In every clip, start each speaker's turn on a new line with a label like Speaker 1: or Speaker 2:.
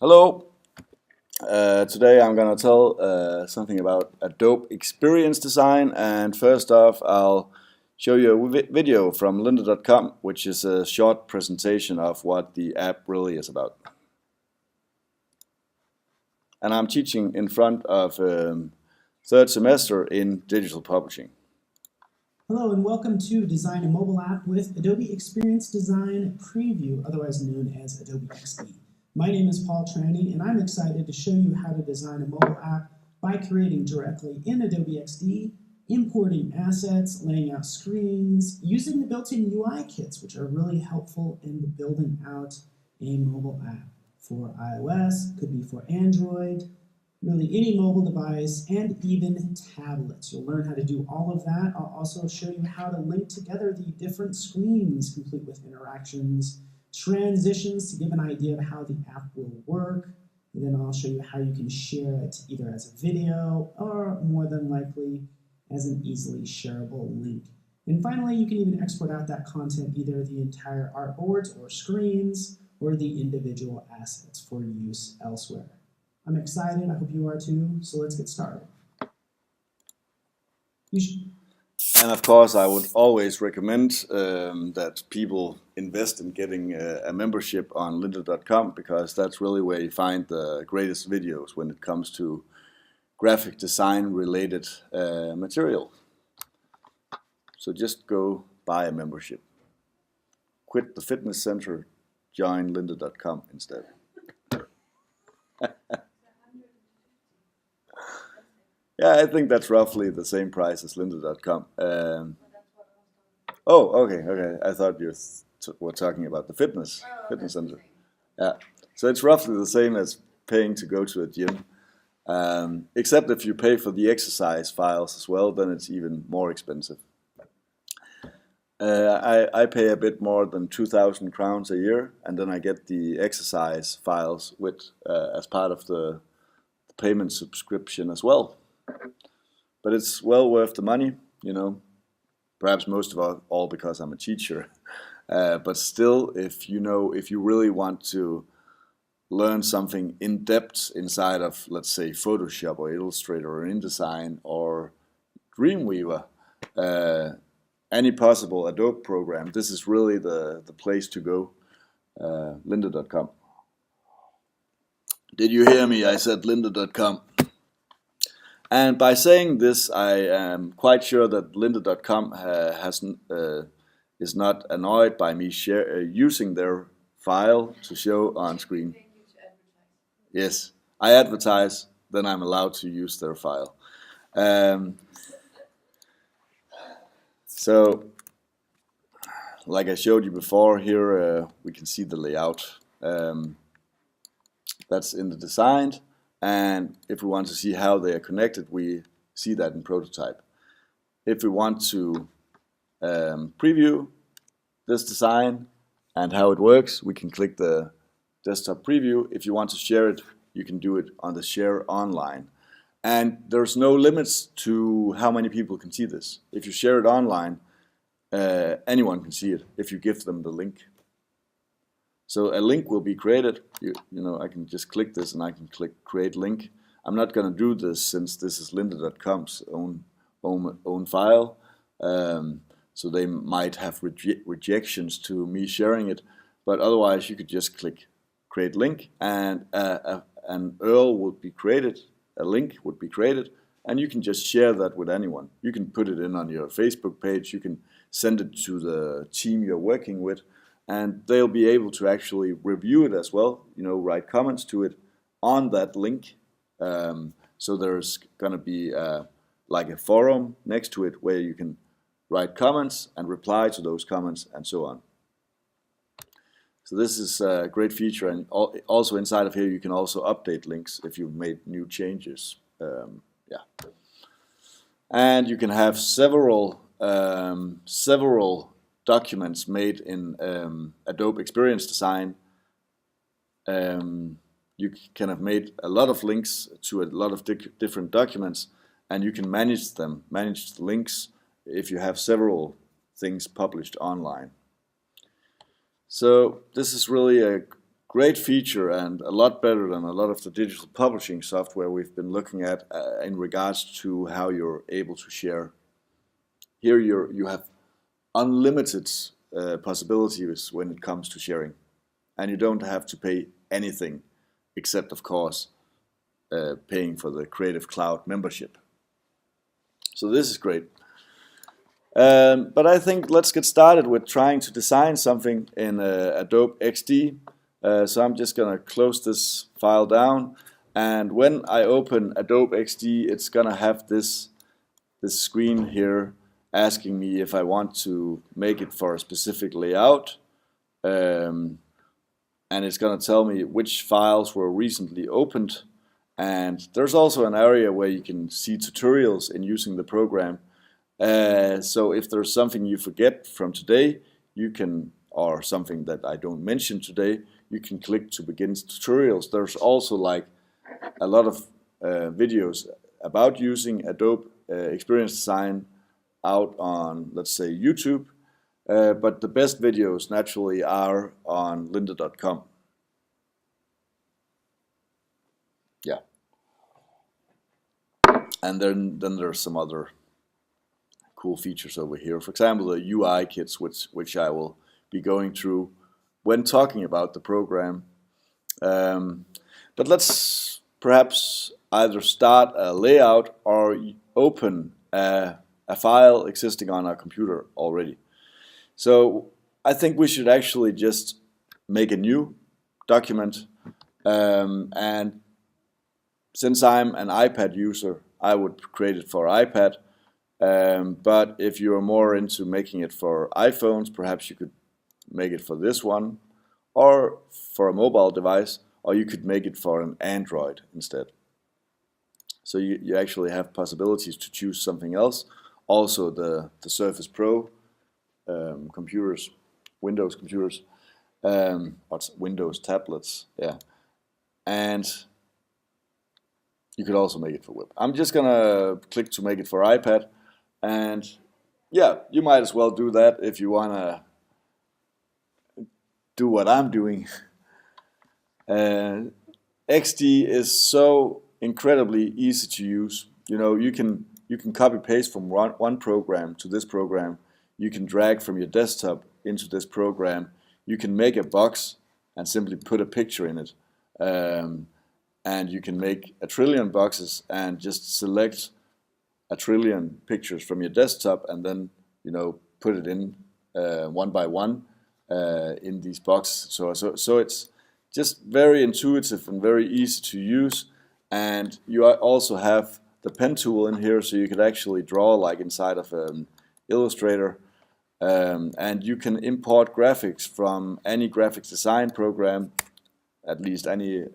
Speaker 1: Hello. Today I'm going to tell something about Adobe Experience Design, and first off I'll show you a video from Lyndacom, which is a short presentation of what the app really is about. And I'm teaching in front of third semester in digital publishing.
Speaker 2: Hello and welcome to Design a Mobile App with Adobe Experience Design Preview, otherwise known as Adobe XD. My name is Paul Tranny, and I'm excited to show you how to design a mobile app by creating directly in Adobe XD, importing assets, laying out screens, using the built-in UI kits, which are really helpful in building out a mobile app for iOS, could be for Android, really any mobile device, and even tablets. You'll learn how to do all of that. I'll also show you how to link together the different screens, complete with interactions, transitions to give an idea of how the app will work. And then I'll show you how you can share it either as a video or more than likely as an easily shareable link. And finally, you can even export out that content, either the entire artboards or screens or the individual assets for use elsewhere. I'm excited, I hope you are too, so let's get started.
Speaker 1: And of course, I would always recommend that people invest in getting a membership on Lynda.com, because that's really where you find the greatest videos when it comes to graphic design related material. So just go buy a membership. Quit the fitness center, join Lynda.com instead. Yeah, I think that's roughly the same price as Lynda.com. Oh, okay. I thought you were talking about the fitness center. Yeah, so it's roughly the same as paying to go to a gym, except if you pay for the exercise files as well, then it's even more expensive. I pay a bit more than 2,000 crowns a year, and then I get the exercise files with as part of the payment subscription as well. But it's well worth the money, you know, perhaps most of all because I'm a teacher. But still, if you really want to learn something in depth inside of, let's say, Photoshop or Illustrator or InDesign or Dreamweaver, any possible Adobe program, this is really the place to go, Lynda.com. Did you hear me? I said Lynda.com. And by saying this, I am quite sure that Lynda.com is not annoyed by me using their file to show on screen. Yes, I advertise, then I'm allowed to use their file. So, like I showed you before, here we can see the layout. That's in the design. And if we want to see how they are connected, we see that in prototype. If we want to preview this design and how it works, we can click the desktop preview. If you want to share it, you can do it on the share online. And there's no limits to how many people can see this. If you share it online, anyone can see it if you give them the link. So a link will be created. You know, I can just click this and I can click create link. I'm not going to do this since this is Lynda.com's own file. So they might have rejections to me sharing it. But otherwise, you could just click create link, and an URL would be created, a link would be created, and you can just share that with anyone. You can put it in on your Facebook page. You can send it to the team you're working with, and they'll be able to actually review it as well, you know, write comments to it on that link. So there's going to be like a forum next to it where you can write comments and reply to those comments and so on. So this is a great feature, and also inside of here you can also update links if you've made new changes. Yeah, and you can have several documents made in Adobe Experience Design. You can have made a lot of links to a lot of different documents, and you can manage them, manage the links if you have several things published online. So this is really a great feature and a lot better than a lot of the digital publishing software we've been looking at in regards to how you're able to share. Here you have unlimited possibilities when it comes to sharing, and you don't have to pay anything except, of course, paying for the Creative Cloud membership. So this is great. But I think let's get started with trying to design something in Adobe XD. So I'm just going to close this file down, and when I open Adobe XD, it's going to have this screen here asking me if I want to make it for a specific layout, and it's going to tell me which files were recently opened. And there's also an area where you can see tutorials in using the program. So if there's something you forget from today, you can, or something that I don't mention today, you can click to begin tutorials. There's also like a lot of videos about using Adobe Experience Design out on, let's say, YouTube, but the best videos naturally are on Lyndacom. Yeah. And then there's some other cool features over here. For example, the UI kits, which I will be going through when talking about the program. But let's perhaps either start a layout or open a file existing on our computer already. So I think we should actually just make a new document, and since I'm an iPad user, I would create it for iPad, but if you're more into making it for iPhones, perhaps you could make it for this one, or for a mobile device, or you could make it for an Android instead. So you actually have possibilities to choose something else. Also the Surface Pro computers, Windows computers, Windows tablets, yeah. And you could also make it for web. I'm just gonna click to make it for iPad, and yeah, you might as well do that if you wanna do what I'm doing. XD is so incredibly easy to use. You know, you can copy paste from one program to this program. You can drag from your desktop into this program. You can make a box and simply put a picture in it. And you can make a trillion boxes and just select a trillion pictures from your desktop and then, you know, put it in one by one in these boxes. So it's just very intuitive and very easy to use. And you also have the pen tool in here, so you could actually draw like inside of an Illustrator. And you can import graphics from any graphics design program, at least any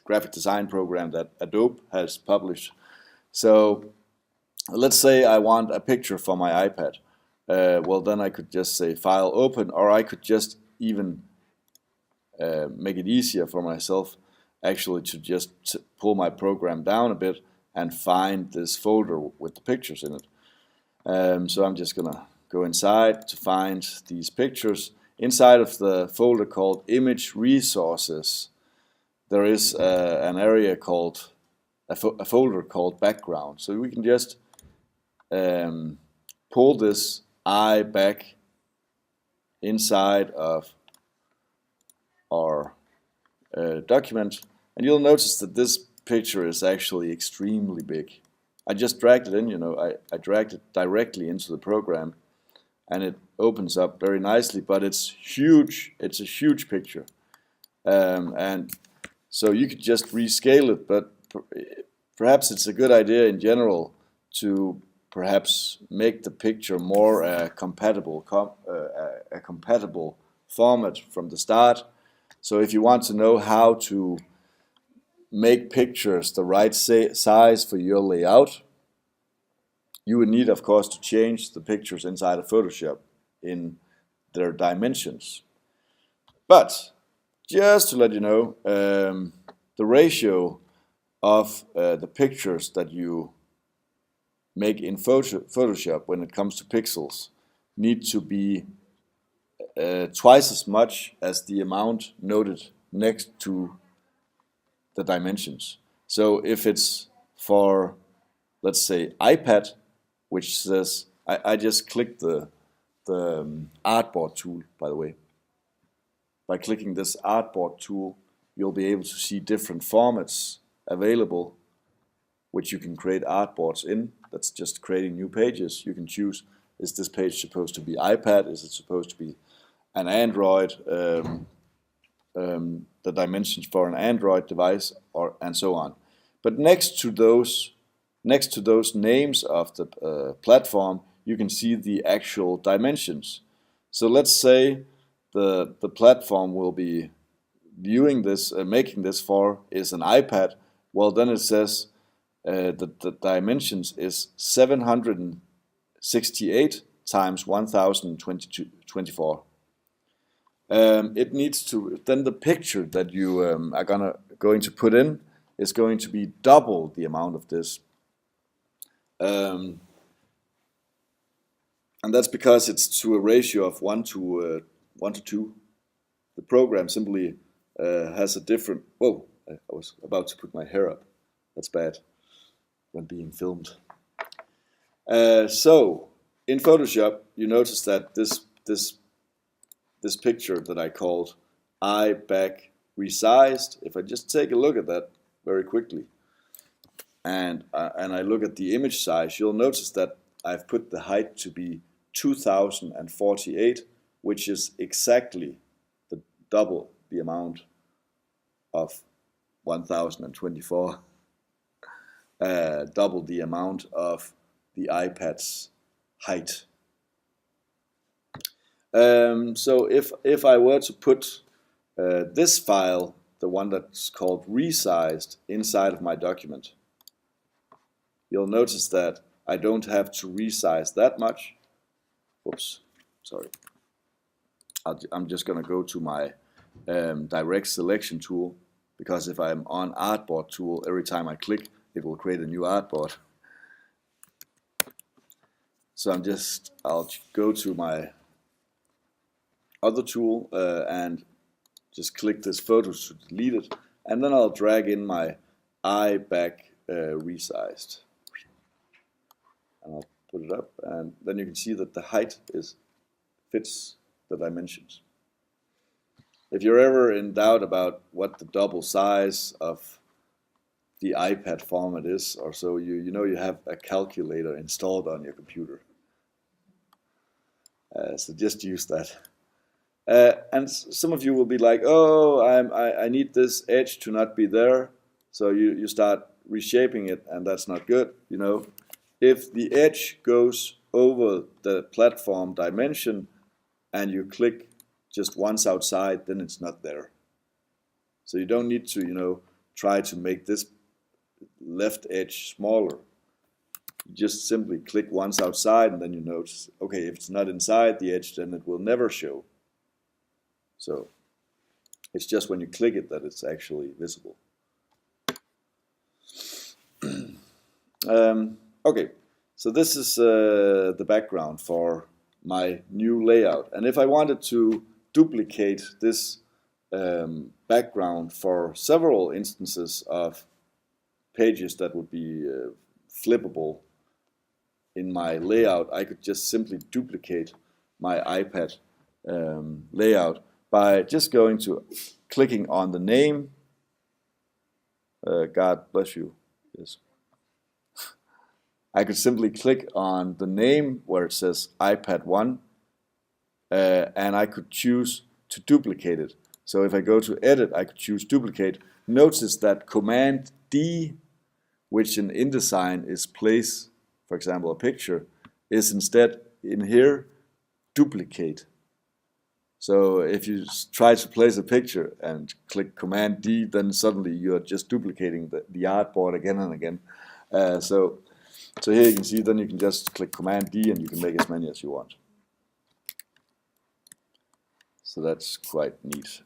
Speaker 1: graphic design program that Adobe has published. So let's say I want a picture for my iPad. Well, then I could just say File Open, or I could just even make it easier for myself actually to just pull my program down a bit and find this folder with the pictures in it. So I'm just gonna go inside to find these pictures. Inside of the folder called Image Resources, there is an area called a folder called Background. So we can just pull this eye back inside of our document, and you'll notice that this picture is actually extremely big. I just dragged it in, you know, I dragged it directly into the program, and it opens up very nicely, but it's huge. It's a huge picture, and so you could just rescale it, but perhaps it's a good idea in general to perhaps make the picture more compatible format from the start. So if you want to know how to make pictures the right size for your layout, you would need, of course, to change the pictures inside of Photoshop in their dimensions. But just to let you know, the ratio of the pictures that you make in Photoshop when it comes to pixels need to be twice as much as the amount noted next to the dimensions. So if it's for, let's say, iPad, which says, I just clicked the artboard tool, by the way. By clicking this artboard tool, you'll be able to see different formats available, which you can create artboards in. That's just creating new pages. You can choose, is this page supposed to be iPad? Is it supposed to be an Android? The dimensions for an Android device, and so on. But next to those names of the platform, you can see the actual dimensions. So let's say the platform will be viewing this, making this for is an iPad. Well, then it says the dimensions is 768 times 1024. It needs to, then the picture that you are going to put in is going to be double the amount of this. And that's because it's to a ratio of 1 to 2. The program simply has a different, whoa, I was about to put my hair up. That's bad when being filmed. So in Photoshop, you notice that this picture that I called I back resized, if I just take a look at that very quickly, and I look at the image size, you'll notice that I've put the height to be 2048, which is exactly the double the amount of 1024, double the amount of the iPad's height. So if I were to put this file, the one that's called resized, inside of my document, you'll notice that I don't have to resize that much. Whoops, sorry. I'm just going to go to my direct selection tool, because if I'm on artboard tool, every time I click, it will create a new artboard. So I'll go to my other tool and just click this photo to delete it, and then I'll drag in my I back resized, and I'll put it up, and then you can see that the height fits the dimensions. If you're ever in doubt about what the double size of the iPad format is, or so, you know you have a calculator installed on your computer. So just use that. And some of you will be like, oh, I need this edge to not be there. So you start reshaping it, and that's not good. You know, if the edge goes over the platform dimension and you click just once outside, then it's not there. So you don't need to, you know, try to make this left edge smaller. You just simply click once outside, and then you notice, okay, if it's not inside the edge, then it will never show. So it's just when you click it that it's actually visible. Okay, so this is the background for my new layout. And if I wanted to duplicate this background for several instances of pages that would be flippable in my layout, I could just simply duplicate my iPad layout by just clicking on the name. God bless you. Yes. I could simply click on the name where it says iPad 1, and I could choose to duplicate it. So if I go to edit, I could choose duplicate. Notice that Command D, which in InDesign is place, for example, a picture, is instead in here duplicate. So if you try to place a picture and click Command D, then suddenly you're just duplicating the artboard again and again. So here you can see, then you can just click Command D and you can make as many as you want. So that's quite neat.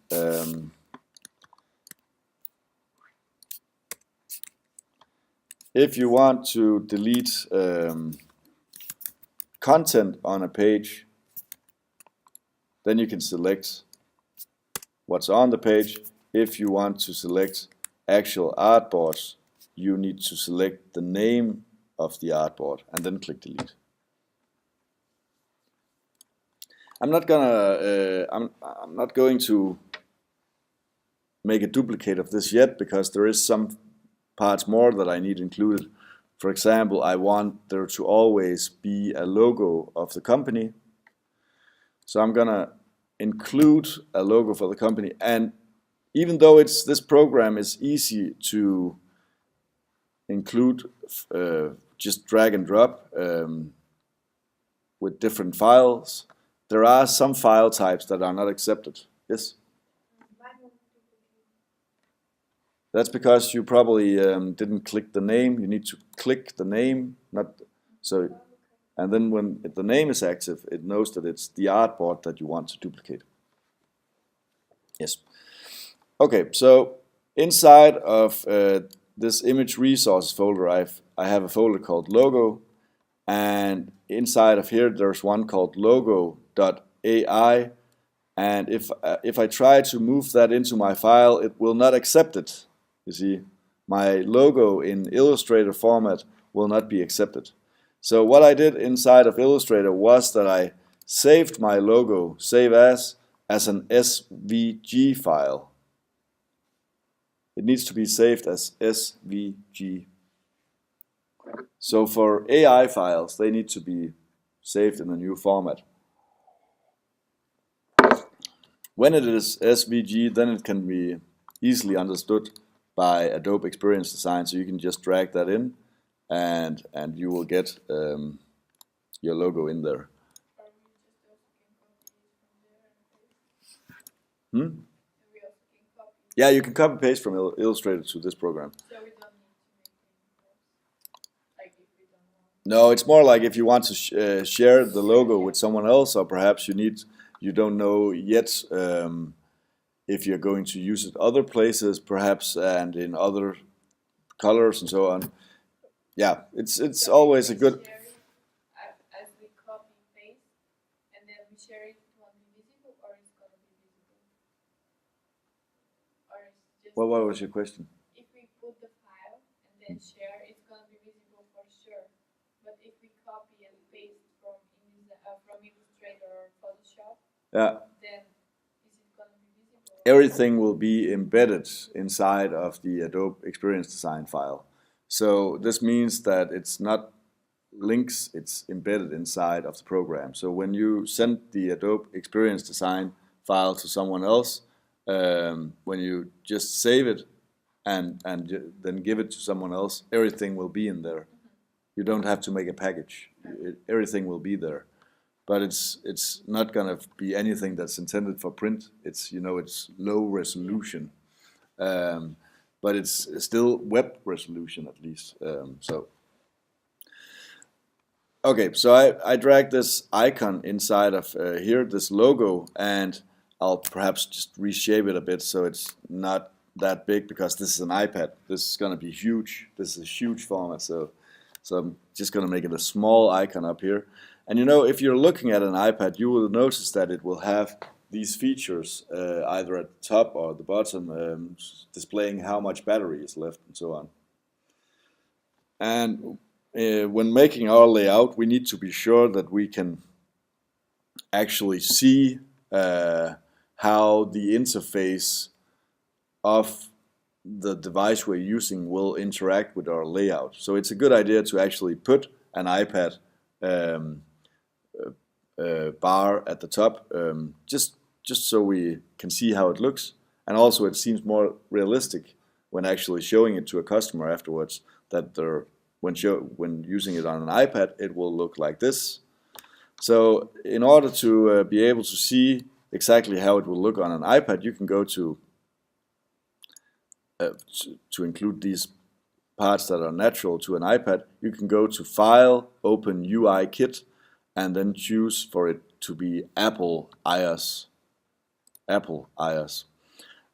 Speaker 1: If you want to delete content on a page, then you can select what's on the page. If you want to select actual artboards, you need to select the name of the artboard and then click delete. I'm not going to make a duplicate of this yet, because there is some parts more that I need included. For example, I want there to always be a logo of the company. So I'm gonna include a logo for the company, and even though this program is easy to include, just drag and drop with different files, there are some file types that are not accepted. Yes? That's because you probably didn't click the name. You need to click the name, not so. And then when the name is active, it knows that it's the artboard that you want to duplicate. Yes. Okay, so inside of this image resources folder, I have a folder called logo, and inside of here there's one called logo.ai, and if I try to move that into my file, it will not accept it. You see, my logo in Illustrator format will not be accepted. So what I did inside of Illustrator was that I saved my logo, save as an SVG file. It needs to be saved as SVG. So for AI files, they need to be saved in a new format. When it is SVG, then it can be easily understood by Adobe Experience Design, so you can just drag that in, and you will get your logo in there. Yeah, you can copy paste from Illustrator to this program. So we don't need to make any like if we don't want. No, it's more like if you want to share the logo with someone else, or perhaps you don't know yet if you're going to use it other places, perhaps, and in other colors and so on. Yeah, it's always a good.
Speaker 3: As we copy paste, and then we share it, it won't be visible, or it's going to be visible. Or it's just.
Speaker 1: Well, what was your question?
Speaker 3: If we put the file and then share, it's going to be visible for sure. But if we copy and paste from Illustrator or Photoshop,
Speaker 1: yeah.
Speaker 3: Then is it going to be visible?
Speaker 1: Everything will be embedded inside of the Adobe Experience Design file. So this means that it's not links, it's embedded inside of the program. So when you send the Adobe Experience Design file to someone else, when you just save it and then give it to someone else, everything will be in there. You don't have to make a package. Everything will be there. But it's not going to be anything that's intended for print. It's it's low resolution, but it's still web resolution at least. Okay, so I drag this icon inside of here, this logo, and I'll perhaps just reshape it a bit so it's not that big, because this is an iPad. This is going to be huge. This is a huge format, so I'm just going to make it a small icon up here. And if you're looking at an iPad, you will notice that it will have these features either at the top or the bottom, displaying how much battery is left and so on. And when making our layout, we need to be sure that we can actually see how the interface of the device we're using will interact with our layout. So it's a good idea to actually put an iPad bar at the top, just so we can see how it looks, and also it seems more realistic when actually showing it to a customer afterwards, that when using it on an iPad, it will look like this. So in order to be able to see exactly how it will look on an iPad, you can go to include these parts that are natural to an iPad. You can go to File, Open UI Kit, and then choose for it to be Apple iOS.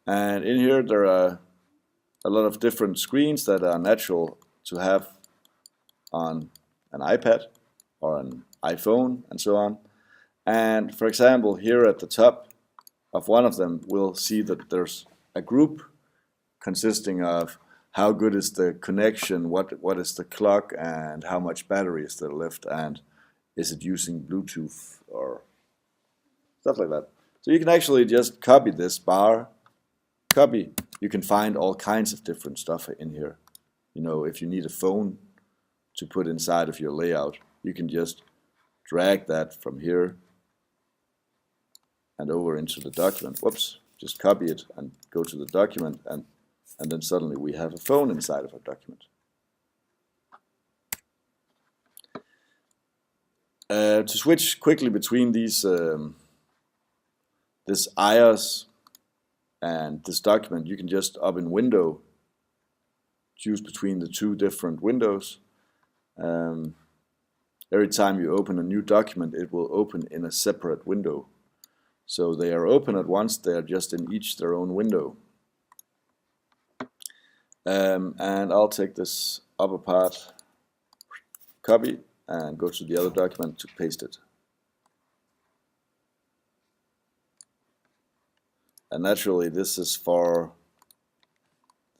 Speaker 1: And in here there are a lot of different screens that are natural to have on an iPad or an iPhone and so on. And for example, here at the top of one of them, we'll see that there's a group consisting of how good is the connection, what is the clock, and how much battery is there left, and is it using Bluetooth or stuff like that. So you can actually just copy this bar, copy. You can find all kinds of different stuff in here. You know, if you need a phone to put inside of your layout, you can just drag that from here and over into the document. Whoops, just copy it and go to the document, and then suddenly we have a phone inside of our document. To switch quickly between these, this iOS and this document, you can just up in Window choose between the two different windows. Every time you open a new document, it will open in a separate window. So they are open at once, they are just in each their own window. And I'll take this upper part, copy, and go to the other document to paste it. And naturally, this is for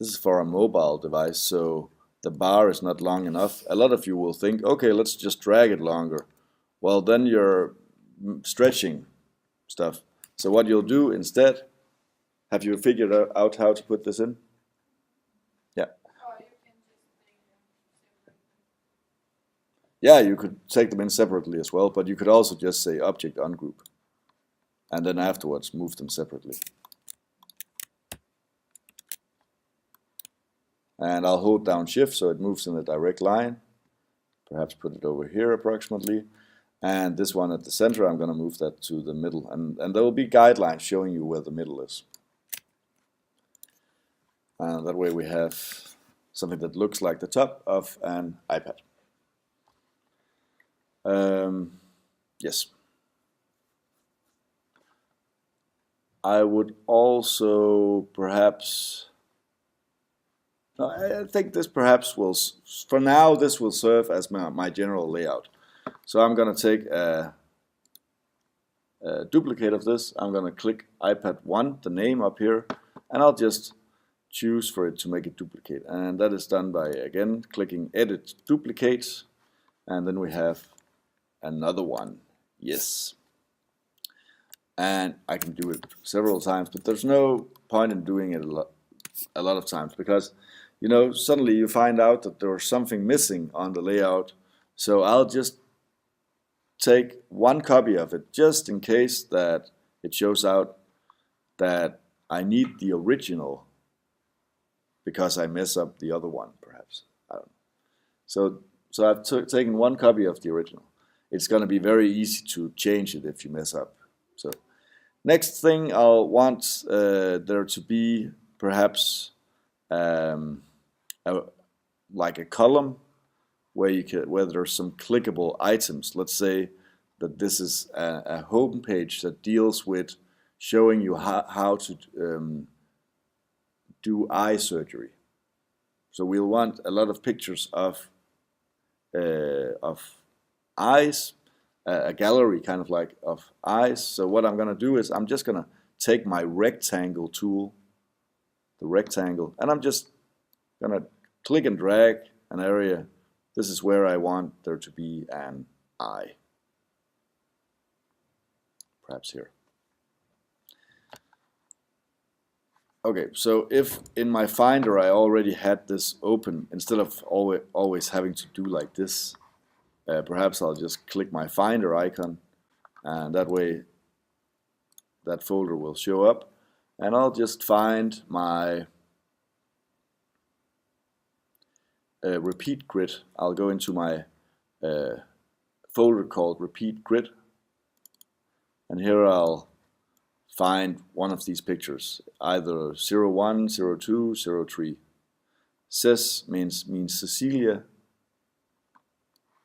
Speaker 1: a mobile device, so the bar is not long enough. A lot of you will think, okay, let's just drag it longer. Well, then you're stretching stuff. So what you'll do instead, have you figured out how to put this in? Yeah.
Speaker 3: Or you can just take them separately.
Speaker 1: Yeah, you could take them in separately as well, but you could also just say Object Ungroup, and then afterwards move them separately. And I'll hold down Shift so it moves in a direct line. Perhaps put it over here approximately. And this one at the center, I'm going to move that to the middle. And there will be guidelines showing you where the middle is. And that way we have something that looks like the top of an iPad. Yes. I would also perhaps... I think this perhaps will, for now, this will serve as my general layout. So I'm going to take a duplicate of this. I'm going to click iPad 1, the name up here, and I'll just choose for it to make it duplicate. And that is done by, again, clicking Edit Duplicate, and then we have another one. Yes. And I can do it several times, but there's no point in doing it a lot of times, because you know, suddenly you find out that there's something missing on the layout. So I'll just take one copy of it, just in case that it shows out that I need the original because I mess up the other one, perhaps. I don't know. So I've taken one copy of the original. It's going to be very easy to change it if you mess up. So next thing, I'll want there to be perhaps like a column where there's some clickable items. Let's say that this is a home page that deals with showing you how to do eye surgery. So we'll want a lot of pictures of eyes, a gallery kind of like of eyes. So what I'm going to do is I'm just going to take my rectangle tool, the rectangle, and I'm just going to click and drag an area. This is where I want there to be an eye. Perhaps here. Okay, so if in my Finder I already had this open, instead of always having to do like this, perhaps I'll just click my Finder icon, and that way that folder will show up, and I'll just find my Repeat Grid. I'll go into my folder called Repeat Grid, and here I'll find one of these pictures, either 01, 02, 03. Ces means Cecilia.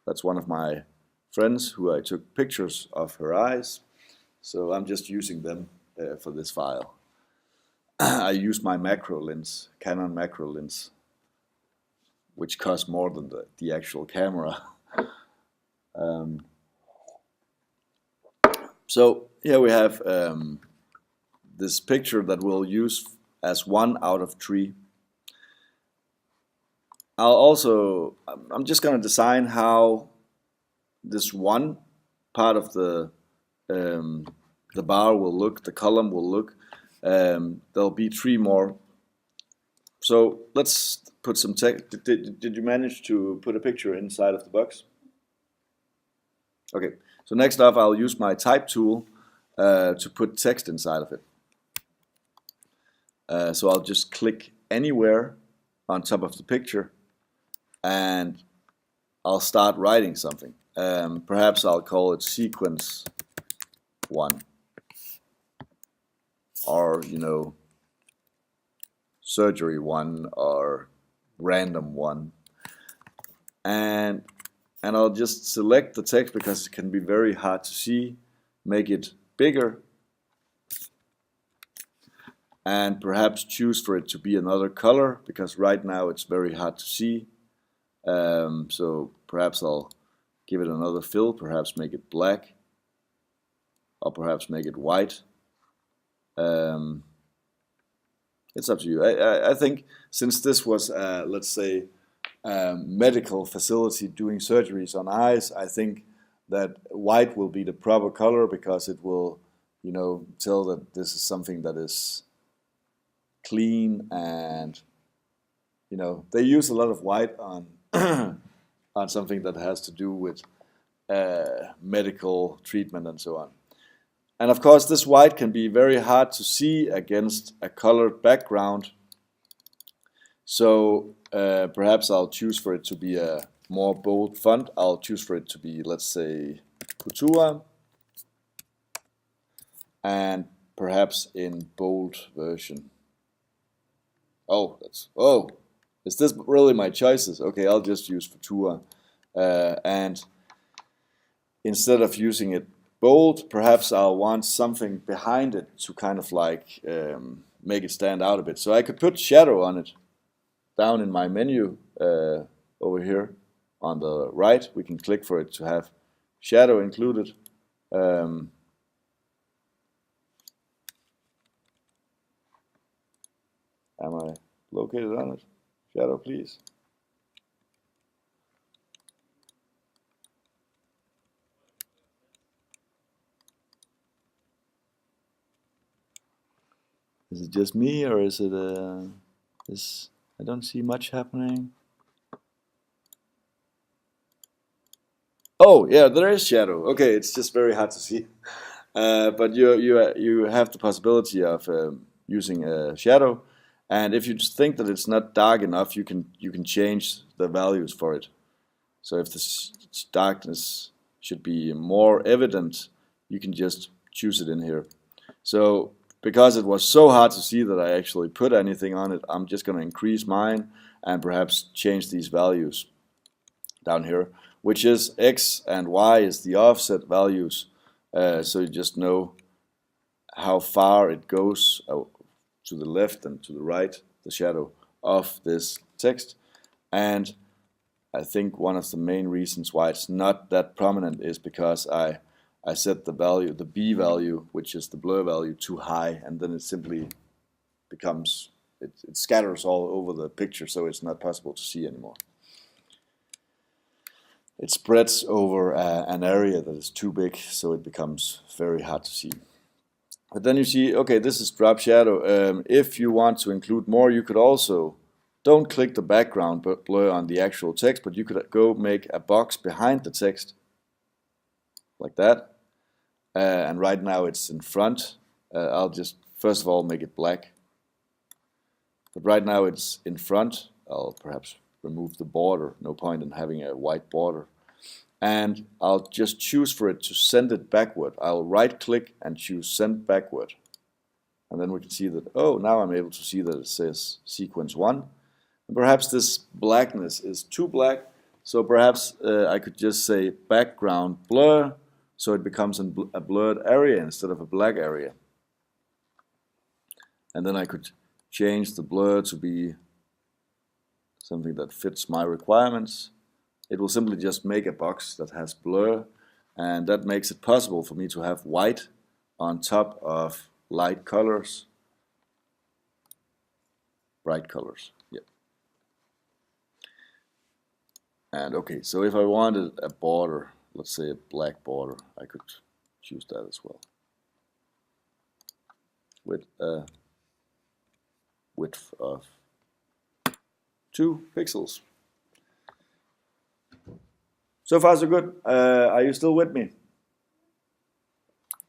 Speaker 1: That's one of my friends who I took pictures of her eyes, so I'm just using them for this file. I use my macro lens, Canon macro lens, which costs more than the actual camera. So here we have this picture that we'll use as 1 out of 3. I'm just going to design how this one part of the bar will look, the column will look. There'll be 3 more. So let's put some text. Did you manage to put a picture inside of the box? Okay, so next off I'll use my type tool to put text inside of it. So I'll just click anywhere on top of the picture and I'll start writing something. Perhaps I'll call it sequence 1, or surgery 1, or random 1, and I'll just select the text because it can be very hard to see, make it bigger, and perhaps choose for it to be another color because right now it's very hard to see. So perhaps I'll give it another fill, perhaps make it black, or perhaps make it white. It's up to you. I think since this was, let's say, medical facility doing surgeries on eyes, I think that white will be the proper color because it will, tell that this is something that is clean, and they use a lot of white on on something that has to do with medical treatment and so on. And of course this white can be very hard to see against a colored background. So perhaps I'll choose for it to be a more bold font. I'll choose for it to be, let's say, Couture, and perhaps in bold version. Oh, is this really my choices? Okay, I'll just use Couture. And instead of using it bold, perhaps I'll want something behind it to kind of like make it stand out a bit. So I could put shadow on it down in my menu over here on the right. We can click for it to have shadow included. Am I located on it? Shadow, please. Is it just me, or is it I don't see much happening. Oh yeah, there is shadow. Okay, it's just very hard to see. But you have the possibility of using a shadow, and if you just think that it's not dark enough, you can change the values for it. So if the darkness should be more evident, you can just choose it in here. So because it was so hard to see that I actually put anything on it, I'm just going to increase mine and perhaps change these values down here, which is X and Y is the offset values, so you just know how far it goes to the left and to the right, the shadow of this text. And I think one of the main reasons why it's not that prominent is because I set the value, the B value, which is the blur value, too high, and then it simply becomes, it scatters all over the picture, so it's not possible to see anymore. It spreads over an area that is too big, so it becomes very hard to see. But then you see, okay, this is drop shadow. If you want to include more, you could also, don't click the background blur on the actual text, but you could go make a box behind the text, like that. And right now it's in front. I'll just first of all make it black. But right now it's in front. I'll perhaps remove the border. No point in having a white border. And I'll just choose for it to send it backward. I'll right click and choose send backward. And then we can see that, oh, now I'm able to see that it says sequence 1. And perhaps this blackness is too black. So perhaps I could just say background blur, so it becomes a blurred area instead of a black area. And then I could change the blur to be something that fits my requirements. It will simply just make a box that has blur, and that makes it possible for me to have white on top of light colors, bright colors. Yep. And okay, so if I wanted a border, let's say a black border, I could choose that as well, with a width of 2 pixels. So far so good. Are you still with me?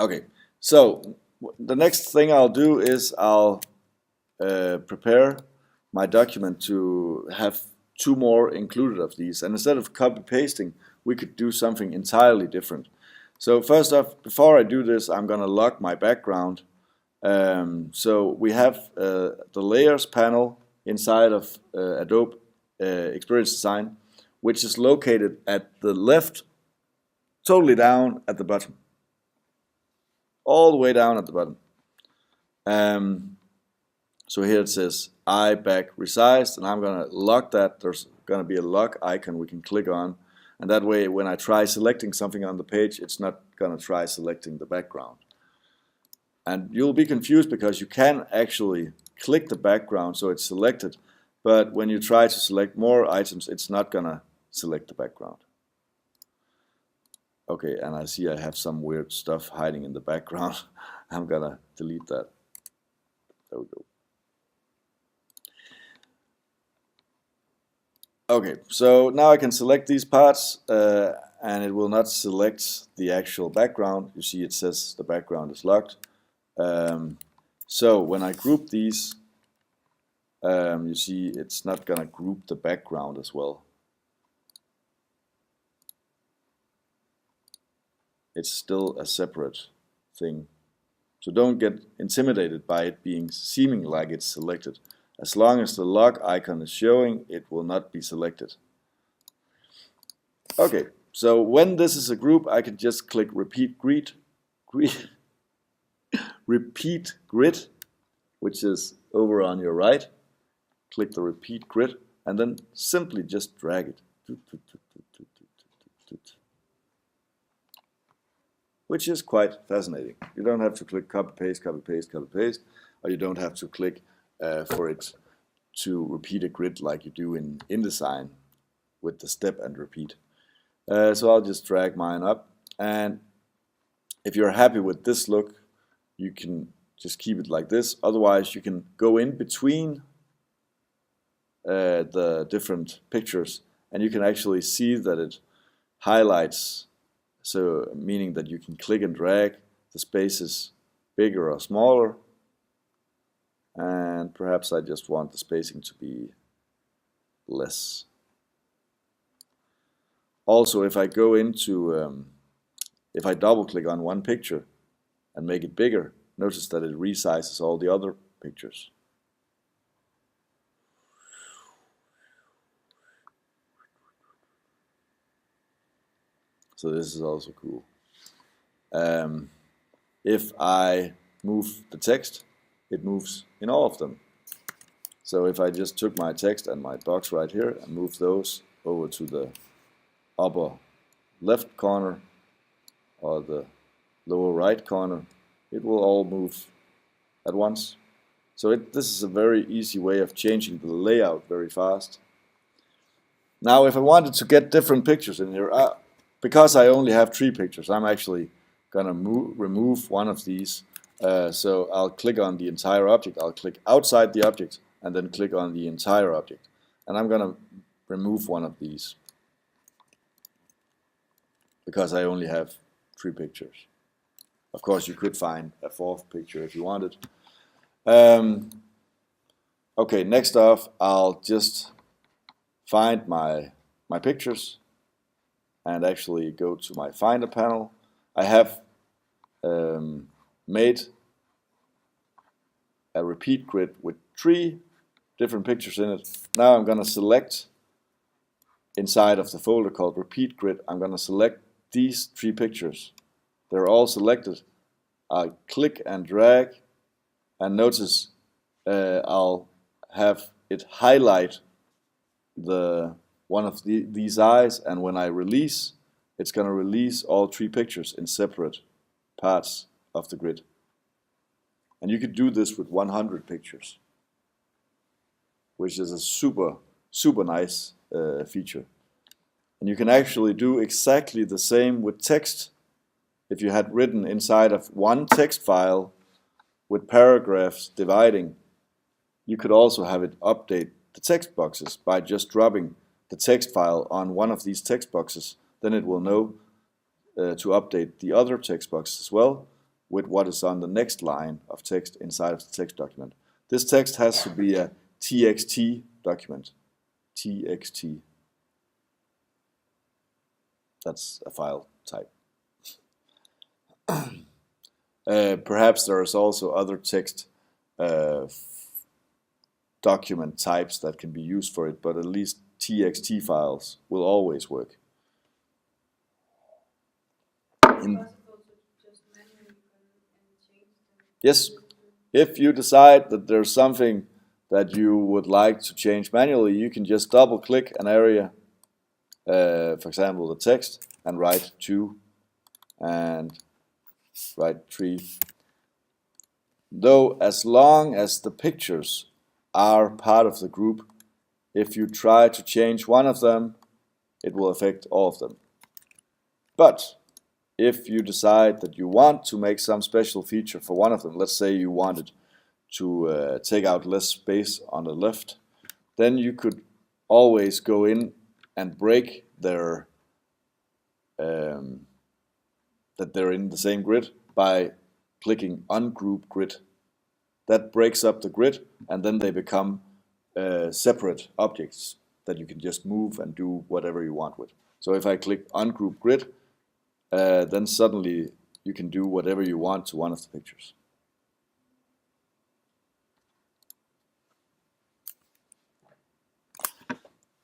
Speaker 1: Okay, so the next thing I'll do is I'll prepare my document to have 2 more included of these, and instead of copy pasting we could do something entirely different. So first off, before I do this, I'm gonna lock my background. So we have the layers panel inside of Adobe Experience Design, which is located at the left, totally down at the bottom, all the way down at the bottom. So here it says I back resized, and I'm gonna lock that. There's gonna be a lock icon we can click on, and that way when I try selecting something on the page, it's not gonna try selecting the background. And you'll be confused because you can actually click the background so it's selected, but when you try to select more items, it's not gonna select the background. Okay, and I see I have some weird stuff hiding in the background. I'm gonna delete that. There we go. Okay, so now I can select these parts, and it will not select the actual background. You see it says the background is locked. So when I group these, you see it's not gonna group the background as well. It's still a separate thing. So don't get intimidated by it being seeming like it's selected. As long as the lock icon is showing, it will not be selected. Okay, so when this is a group, I can just click repeat grid, repeat grid, which is over on your right. Click the repeat grid and then simply just drag it. Which is quite fascinating. You don't have to click copy paste, copy paste, copy paste, or you don't have to click for it to repeat a grid like you do in InDesign with the step and repeat. So I'll just drag mine up, and if you're happy with this look, you can just keep it like this. Otherwise, you can go in between the different pictures, and you can actually see that it highlights, so meaning that you can click and drag the spaces bigger or smaller. And perhaps I just want the spacing to be less. Also, if I go into, if I double click on one picture and make it bigger, notice that it resizes all the other pictures. So this is also cool. If I move the text, it moves in all of them. So if I just took my text and my box right here and moved those over to the upper left corner or the lower right corner, it will all move at once. So this is a very easy way of changing the layout very fast. Now if I wanted to get different pictures in here, because I only have 3 pictures, I'm actually gonna remove one of these. So I'll click on the entire object, I'll click outside the object and then click on the entire object. And I'm gonna remove one of these because I only have 3 pictures. Of course you could find a 4th picture if you wanted. Okay, next off I'll just find my pictures and actually go to my Finder panel. I have made a repeat grid with 3 different pictures in it. Now I'm going to select inside of the folder called repeat grid, I'm going to select these 3 pictures. They're all selected. I'll click and drag, and notice I'll have it highlight one of these eyes, and when I release, it's going to release all 3 pictures in separate parts of the grid. And you could do this with 100 pictures, which is a super nice feature. And you can actually do exactly the same with text. If you had written inside of one text file with paragraphs dividing, you could also have it update the text boxes by just dropping the text file on one of these text boxes. Then it will know to update the other text boxes as well with what is on the next line of text inside of the text document. This text has to be a TXT document. TXT. That's a file type. Perhaps there is also other text document types that can be used for it, but at least TXT files will always work. Yes, if you decide that there's something that you would like to change manually, you can just double click an area, for example the text, and write 2 and write 3. Though as long as the pictures are part of the group, if you try to change one of them, it will affect all of them. But if you decide that you want to make some special feature for one of them, let's say you wanted to take out less space on the left, then you could always go in and break their that they're in the same grid by clicking Ungroup Grid. That breaks up the grid, and then they become separate objects that you can just move and do whatever you want with. So if I click Ungroup Grid, then suddenly you can do whatever you want to one of the pictures.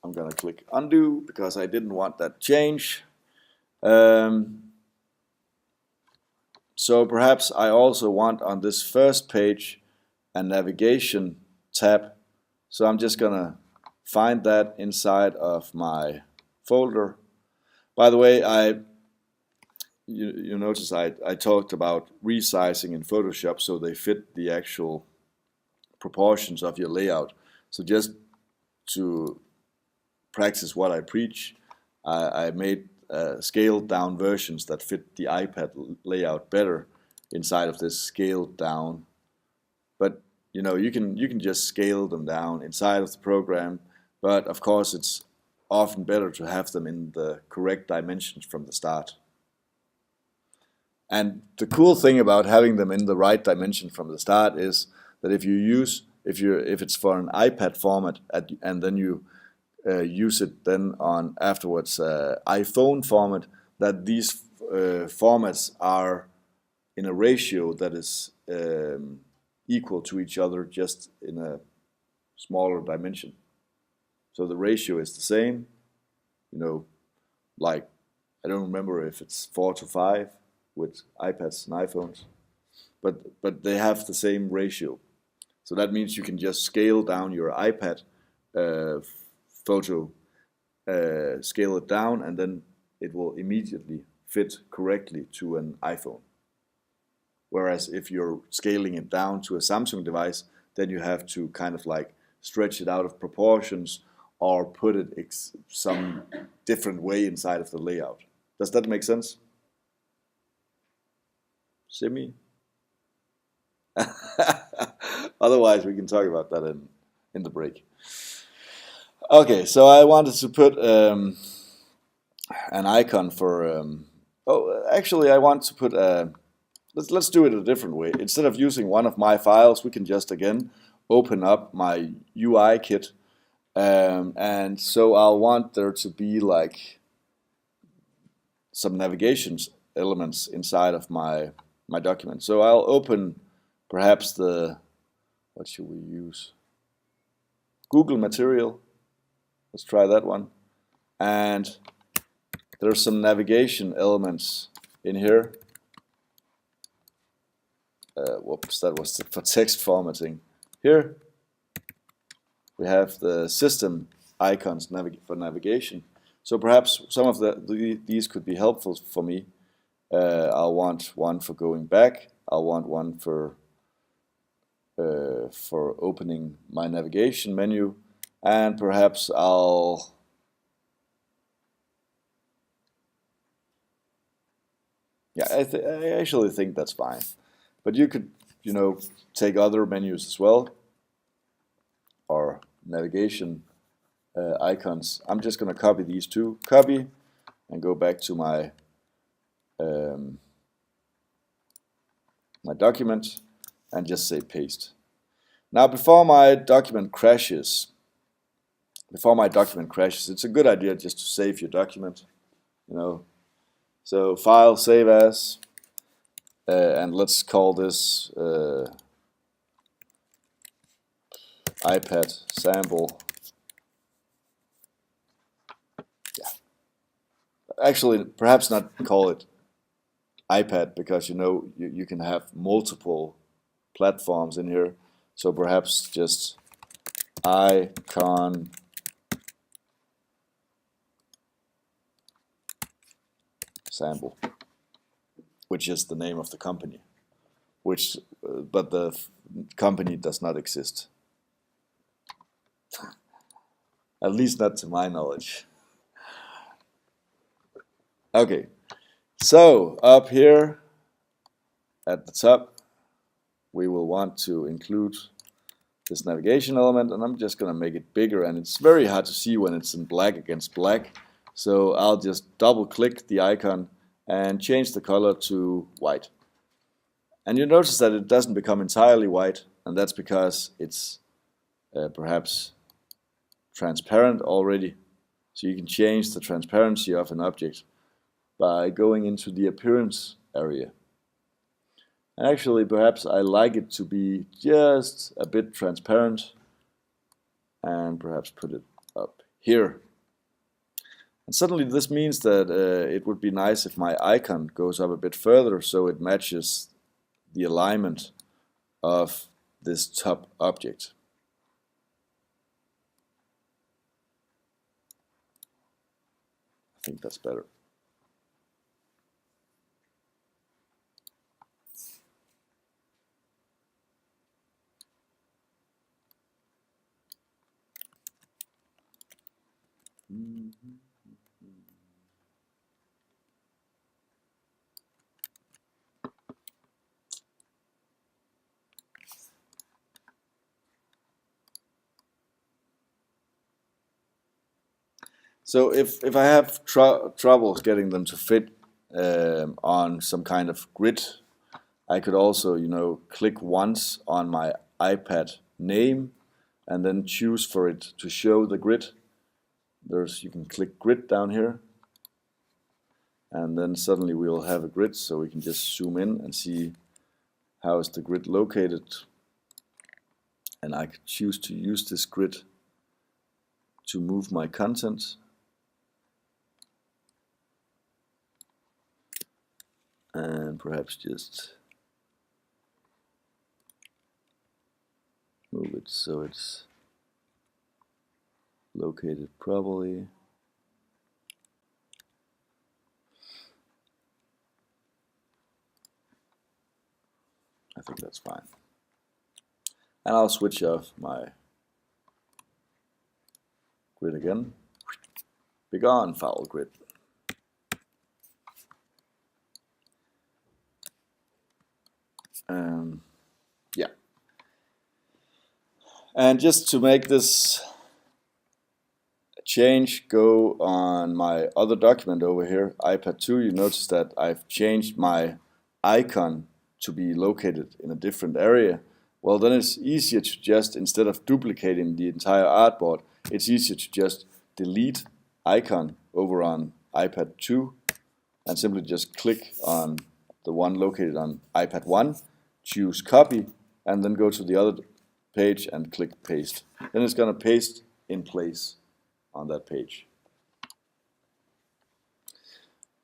Speaker 1: I'm gonna click undo because I didn't want that change. So perhaps I also want on this first page a navigation tab. So I'm just gonna find that inside of my folder. By the way, you notice I talked about resizing in Photoshop so they fit the actual proportions of your layout. So just to practice what I preach, I made scaled down versions that fit the iPad layout better inside of this scaled down. But you know, you can just scale them down inside of the program, but of course it's often better to have them in the correct dimensions from the start. And the cool thing about having them in the right dimension from the start is that if it's for an iPad format and then you use it then on afterwards iPhone format, that these formats are in a ratio that is equal to each other, just in a smaller dimension. So the ratio is the same, you know, like I don't remember if it's 4:5 with iPads and iPhones, but they have the same ratio. So that means you can just scale down your iPad photo, scale it down, and then it will immediately fit correctly to an iPhone. Whereas if you're scaling it down to a Samsung device, then you have to kind of like stretch it out of proportions or put it some different way inside of the layout. Does that make sense? Simi? Otherwise, we can talk about that in the break. Okay, so I wanted to put an icon for. Actually, I want to put a. Let's do it a different way. Instead of using one of my files, we can just again open up my UI kit, and so I'll want there to be like some navigation elements inside of my document. So I'll open perhaps what should we use? Google Material. Let's try that one. And there's some navigation elements in here. Whoops, that was for text formatting. Here we have the system icons for navigation. So perhaps some of these could be helpful for me. I'll want one for going back. I'll want one for opening my navigation menu, and perhaps I actually think that's fine. But you could, take other menus as well, or navigation icons. I'm just going to copy these two, copy, and go back to my my document and just say paste. Now before my document crashes, it's a good idea just to save your document, So file, save as, and let's call this iPad sample. Yeah. Actually, perhaps not call it iPad, because you can have multiple platforms in here. So perhaps just icon sample, which is the name of the company, but the company does not exist. At least not to my knowledge. Okay, so up here at the top, we will want to include this navigation element, and I'm just going to make it bigger, and it's very hard to see when it's in black against black. So I'll just double click the icon and change the color to white. And you notice that it doesn't become entirely white, and that's because it's perhaps transparent already. So you can change the transparency of an object by going into the appearance area. And actually, perhaps I like it to be just a bit transparent, and perhaps put it up here. And suddenly this means that it would be nice if my icon goes up a bit further so it matches the alignment of this top object. I think that's better. So if I have trouble getting them to fit on some kind of grid, I could also click once on my iPad name and then choose for it to show the grid. You can click grid down here, and then suddenly we'll have a grid, so we can just zoom in and see how is the grid located. And I could choose to use this grid to move my content. And perhaps just move it so it's located properly. I think that's fine. And I'll switch off my grid again. Begone, foul grid. Yeah. And just to make this change go on my other document over here, iPad 2, you notice that I've changed my icon to be located in a different area. Well, then it's easier to just, instead of duplicating the entire artboard, it's easier to just delete icon over on iPad 2 and simply just click on the one located on iPad 1, choose copy, and then go to the other page and click paste. Then it's going to paste in place on that page.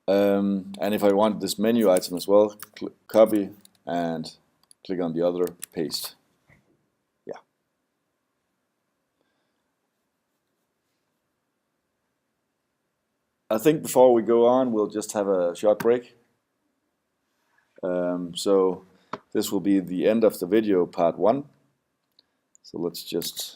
Speaker 1: And if I want this menu item as well, copy and click on the other, paste. Yeah. I think before we go on, we'll just have a short break. So this will be the end of the video, part 1. So let's just